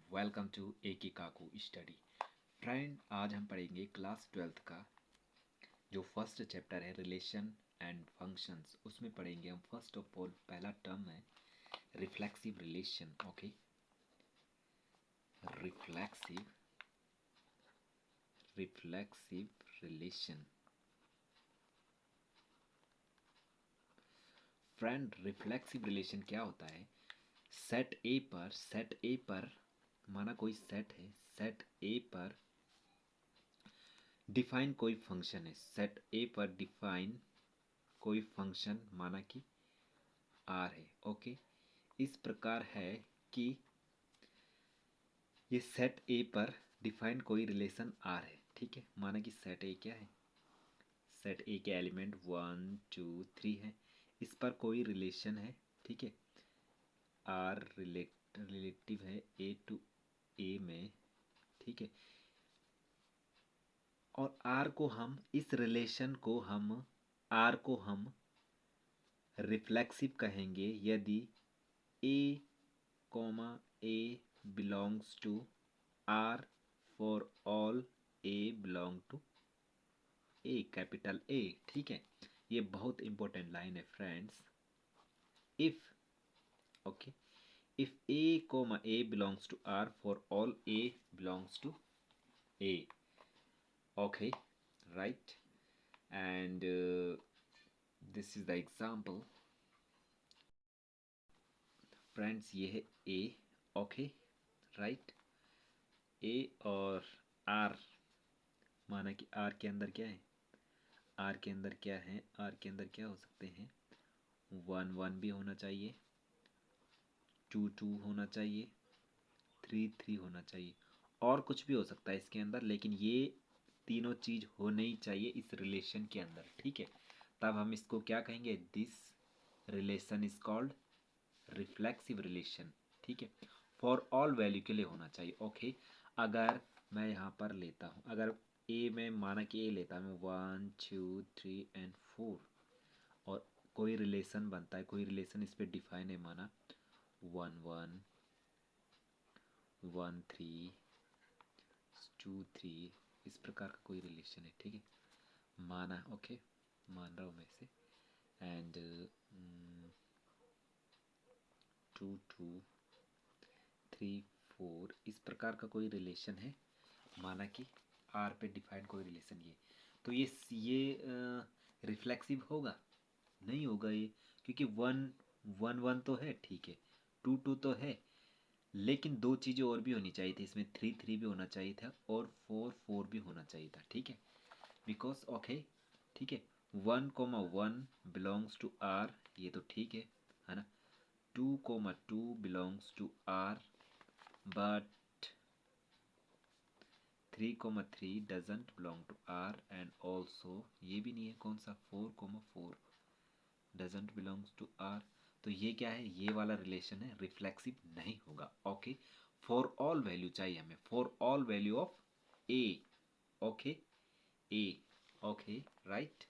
Welcome to एकी काकू study. Friend, आज हम पढ़ेंगे क्लास 12th का जो फर्स्ट चैप्टर है रिलेशन एंड फंक्शंस। उसमें पढ़ेंगे हम फर्स्ट ऑफ ऑल पहला टर्म है reflexive relation. Okay, reflexive relation. Friend, reflexive relation क्या होता है? सेट ए पर माना कोई सेट है, सेट ए पर डिफाइन कोई फंक्शन है, सेट ए पर डिफाइन कोई फंक्शन माना कि आर है। ओके, इस प्रकार है कि ये सेट ए पर डिफाइन कोई रिलेशन आर है। ठीक है, माना कि सेट ए क्या है, सेट ए के एलिमेंट 1 2 3 है, इस पर कोई रिलेशन है। ठीक है, आर रिलेटिव है ए टू ए में। ठीक है, और आर को हम इस रिलेशन को हम आर को हम रिफ्लेक्सिव कहेंगे यदि a comma a belongs to R for all a belong to A, capital A. ठीक है, ये बहुत इंपॉर्टेंट लाइन है friends. If okay, if a comma a belongs to R for all a belongs to A. Okay, right, and this is the example. Friends, ये है ए। Okay, right, ए और are, माना कि आर के अंदर क्या है, आर के अंदर क्या है, आर के अंदर क्या हो सकते हैं, 1 1 भी होना चाहिए, 2 2 होना चाहिए, 3 3 होना चाहिए, और कुछ भी हो सकता है इसके अंदर, लेकिन ये तीनों चीज होने ही चाहिए इस रिलेशन के अंदर। ठीक है, तब हम इसको क्या कहेंगे, this relation is called reflexive relation. ठीक है, फॉर ऑल वैल्यू के लिए होना चाहिए। ओके, अगर मैं यहाँ पर लेता हूँ, अगर ए में माना कि ए लेता हूँ 1 2 3 एंड 4, और कोई रिलेशन बनता है, कोई रिलेशन इस पे डिफाइन है, माना 1 1 1 3 2 3, इस प्रकार का कोई रिलेशन है। ठीक है, माना, ओके, मान रहा हूँ मैं इसे, एंड 2 2 3 4, इस प्रकार का कोई रिलेशन है, माना कि आर पे डिफाइंड कोई रिलेशन ये, तो ये रिफ्लेक्सिव होगा? नहीं होगा ये, क्योंकि 1 1 1 तो है, ठीक है, 2 2 तो है, लेकिन दो चीज़ें और भी होनी चाहिए थी इसमें, 3 3 भी होना चाहिए था, और 4 4 भी होना चाहिए था। ठीक है, बिकॉज ओके, ठीक है, 1 1 बिलोंग्स टू आर, ये तो ठीक है ना, 2 2 belongs to R, but 3 3 doesn't belong to R, and also ये भी नहीं है, कौन सा, 4 4 डजेंट बिलोंग्स टू आर। तो ये क्या है, ये वाला रिलेशन है, रिफ्लेक्सिव नहीं होगा। ओके, फॉर ऑल वैल्यू चाहिए हमें, for all value of A. Okay, A, okay, right,